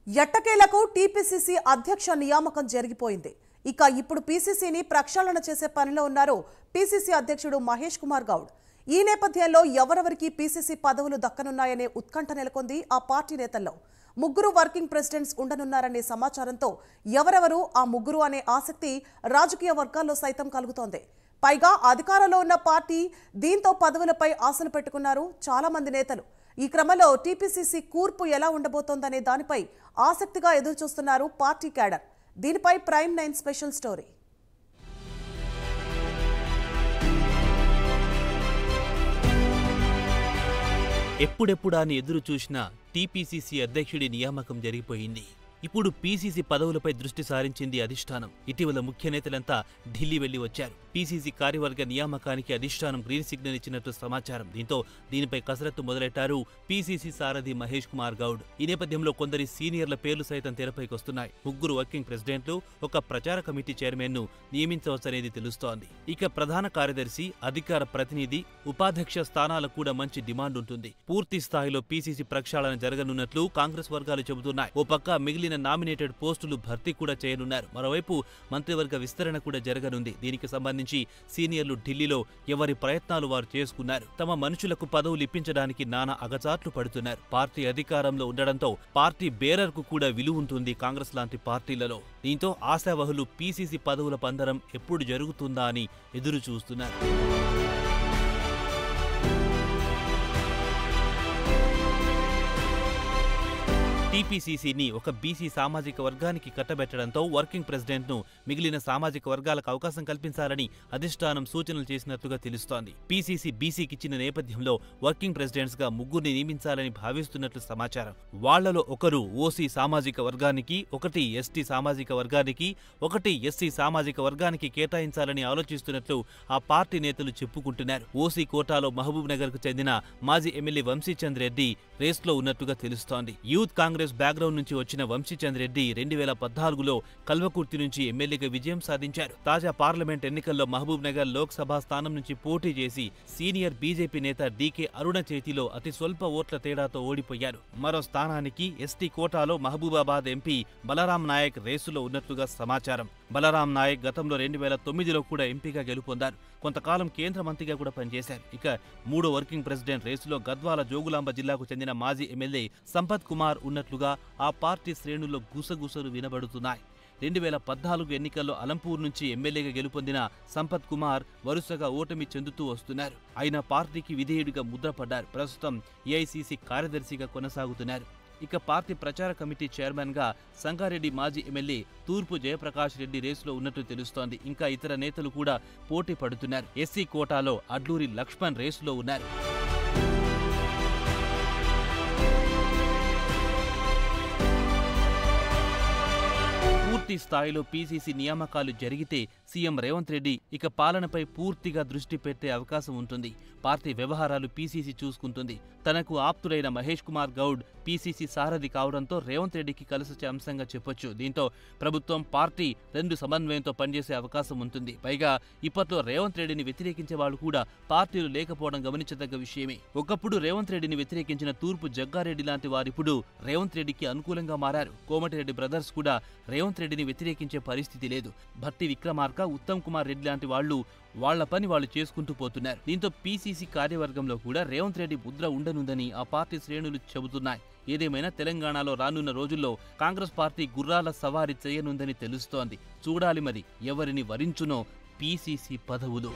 ఎట్టకేలకు టీపీసీసీ అధ్యక్ష నియామకం జరిగిపోయింది. ఇక ఇప్పుడు పీసీసీని ప్రక్షాళన చేసే పనిలో ఉన్నారు పీసీసీ అధ్యక్షుడు మహేష్ కుమార్ గౌడ్. ఈ నేపథ్యంలో ఎవరెవరికి పీసీసీ పదవులు దక్కనున్నాయనే ఉత్కంఠ నెలకొంది ఆ పార్టీ నేతల్లో. ముగ్గురు వర్కింగ్ ప్రెసిడెంట్స్ ఉండనున్నారనే సమాచారంతో ఎవరెవరు ఆ ముగ్గురు అనే ఆసక్తి రాజకీయ వర్గాల్లో సైతం కలుగుతోంది. పైగా అధికారంలో ఉన్న పార్టీ దీంతో పదవులపై ఆశలు పెట్టుకున్నారు చాలా మంది నేతలు. ఈ క్రమంలో టీపీసీసీ కూర్పు ఎలా ఉండబోతోందనే దానిపై ఆసక్తిగా ఎదురుచూస్తున్నారు పార్టీ క్యాడర్. దీనిపై ప్రైమ్ 9 స్పెషల్ స్టోరీ. ఎప్పుడెప్పుడా అని ఎదురు చూసిన టీపీసీసీ అధ్యక్షుడి నియామకం జరిగిపోయింది. ఇప్పుడు పీసీసీ పదవులపై దృష్టి సారించింది అధిష్టానం. ఇటీవల ముఖ్య నేతలంతా ఢిల్లీ వెళ్లి వచ్చారు. పీసీసీ కార్యవర్గ నియామకానికి అధిష్టానం గ్రీన్ సిగ్నల్ ఇచ్చినట్లు సమాచారం. దీంతో దీనిపై కసరత్తు మొదలెట్టారు పీసీసీ సారథి మహేష్ కుమార్ గౌడ్. ఈ నేపథ్యంలో కొందరి సీనియర్ల పేర్లు సైతం తెరపైకొస్తున్నాయి. ముగ్గురు వర్కింగ్ ప్రెసిడెంట్లు, ఒక ప్రచార కమిటీ చైర్మన్ ను నియమించవచ్చనేది తెలుస్తోంది. ఇక ప్రధాన కార్యదర్శి, అధికార ప్రతినిధి, ఉపాధ్యక్ష స్థానాలకు కూడా మంచి డిమాండ్ ఉంటుంది. పూర్తి స్థాయిలో పీసీసీ ప్రక్షాళన జరగనున్నట్లు కాంగ్రెస్ వర్గాలు చెబుతున్నాయి. ఓ పక్క మిగిలిన నామినేటెడ్ పోస్టులు భర్తీ కూడా చేయనున్నారు. మరోవైపు మంత్రివర్గ విస్తరణ కూడా జరగనుంది. దీనికి సంబంధించి సీనియర్లు ఢిల్లీలో ఎవరి ప్రయత్నాలు వారు చేసుకున్నారు. తమ మనుషులకు పదవులు ఇప్పించడానికి నానా అగచాట్లు పడుతున్నారు. పార్టీ అధికారంలో ఉండడంతో పార్టీ బేరర్ కు కూడా విలువ ఉంటుంది కాంగ్రెస్ లాంటి పార్టీలలో. దీంతో ఆశావహులు పీసీసీ పదవుల పందరం ఎప్పుడు జరుగుతుందా అని ఎదురు చూస్తున్నారు. టీపీసీసీని ఒక బీసీ సామాజిక వర్గానికి కట్టబెట్టడంతో వర్కింగ్ ప్రెసిడెంట్ ను మిగిలిన సామాజిక వర్గాలకు అవకాశం కల్పించాలని అధిష్టానం సూచనలు చేసినట్లుగా తెలుస్తోంది. పీసీసీ బీసీకిచ్చిన నేపథ్యంలో వర్కింగ్ ప్రెసిడెంట్స్ గా ముగ్గురిని నియమించాలని భావిస్తున్నట్లు సమాచారం. వాళ్లలో ఒకరు ఓసీ సామాజిక వర్గానికి, ఒకటి ఎస్టీ సామాజిక వర్గానికి, ఒకటి ఎస్సీ సామాజిక వర్గానికి కేటాయించాలని ఆలోచిస్తున్నట్లు ఆ పార్టీ నేతలు చెప్పుకుంటున్నారు. ఓసీ కోటాలో మహబూబ్ నగర్ కు చెందిన మాజీ ఎమ్మెల్యే వంశీచంద్ రెడ్డి రేస్లో ఉన్నట్టుగా తెలుస్తోంది. యూత్ కాంగ్రెస్ బ్యాక్గ్రౌండ్ నుంచి వచ్చిన వంశీచంద్ రెడ్డి 2014లో కల్వకుర్తి నుంచి ఎమ్మెల్యేగా విజయం సాధించారు. తాజా పార్లమెంట్ ఎన్నికల్లో మహబూబ్ నగర్ లోక్సభ స్థానం నుంచి పోటీ చేసి సీనియర్ బీజేపీ నేత డీకే అరుణ చేతిలో అతి స్వల్ప ఓట్ల తేడాతో ఓడిపోయారు. మరో స్థానానికి ఎస్టీ కోటాలో మహబూబాబాద్ ఎంపీ బలరాం నాయక్ రేసులో ఉన్నట్లుగా సమాచారం. బలరాం నాయక్ గతంలో 2009లో కూడా ఎంపీగా గెలుపొందారు. కొంతకాలం కేంద్ర మంత్రిగా కూడా పనిచేశారు. ఇక మూడో వర్కింగ్ ప్రెసిడెంట్ రేసులో గద్వాల జోగులాంబ జిల్లాకు చెందిన మాజీ ఎమ్మెల్యే సంపత్ కుమార్ ఉన్నట్లుగా ఆ పార్టీ శ్రేణుల్లో గుసగుసలు వినబడుతున్నాయి. 2014 ఎన్నికల్లో అలంపూర్ నుంచి ఎమ్మెల్యేగా గెలుపొందిన సంపత్ కుమార్ వరుసగా ఓటమి చెందుతూ వస్తున్నారు. అయినా పార్టీకి విధేయుడిగా ముద్రపడ్డారు. ప్రస్తుతం ఏఐసీసీ కార్యదర్శిగా కొనసాగుతున్నారు. ఇక పార్టీ ప్రచార కమిటీ చైర్మన్ గా సంగారెడ్డి మాజీ ఎమ్మెల్యే తూర్పు జయప్రకాష్ రెడ్డి రేసులో ఉన్నట్టు తెలుస్తోంది. ఇంకా ఇతర నేతలు కూడా పోటీ పడుతున్నారు. ఎస్సీ కోటాలో అడ్లూరి లక్ష్మణ్ రేసులో ఉన్నారు. పూర్తి స్థాయిలో పీసీసీ నియామకాలు జరిగితే సీఎం రేవంత్ రెడ్డి ఇక పాలనపై పూర్తిగా దృష్టి పెట్టే అవకాశం ఉంటుంది. పార్టీ వ్యవహారాలు పీసీసీ చూసుకుంటుంది. తనకు ఆప్తుడైన మహేష్ కుమార్ గౌడ్ పీసీసీ సారథి కావడంతో రేవంత్ రెడ్డికి కలిసొచ్చే అంశంగా చెప్పొచ్చు. దీంతో ప్రభుత్వం, పార్టీ రెండు సమన్వయంతో పనిచేసే అవకాశం ఉంటుంది. పైగా ఇప్పట్లో రేవంత్ రెడ్డిని వ్యతిరేకించే వాళ్ళు కూడా పార్టీలు లేకపోవడం గమనించదగ్గ విషయమే. ఒకప్పుడు రేవంత్ రెడ్డిని వ్యతిరేకించిన తూర్పు జగ్గారెడ్డి లాంటి వారిప్పుడు రేవంత్ రెడ్డికి అనుకూలంగా మారారు. కోమటిరెడ్డి బ్రదర్స్ కూడా రేవంత్ రెడ్డిని వ్యతిరేకించే పరిస్థితి లేదు. భర్తీ విక్రమార్క, ఉత్తమ్ కుమార్ రెడ్డి లాంటి వాళ్లు వాళ్ల పని వాళ్ళు చేసుకుంటూ పోతున్నారు. దీంతో పీసీసీ కార్యవర్గంలో కూడా రేవంత్ రెడ్డి ముద్ర ఉండనుందని ఆ పార్టీ శ్రేణులు చెబుతున్నాయి. ఏదేమైనా తెలంగాణలో రానున్న రోజుల్లో కాంగ్రెస్ పార్టీ గుర్రాల సవారీ చేయనుందని తెలుస్తోంది. చూడాలి మరి ఎవరిని వరించునో పీసీసీ పదవులు.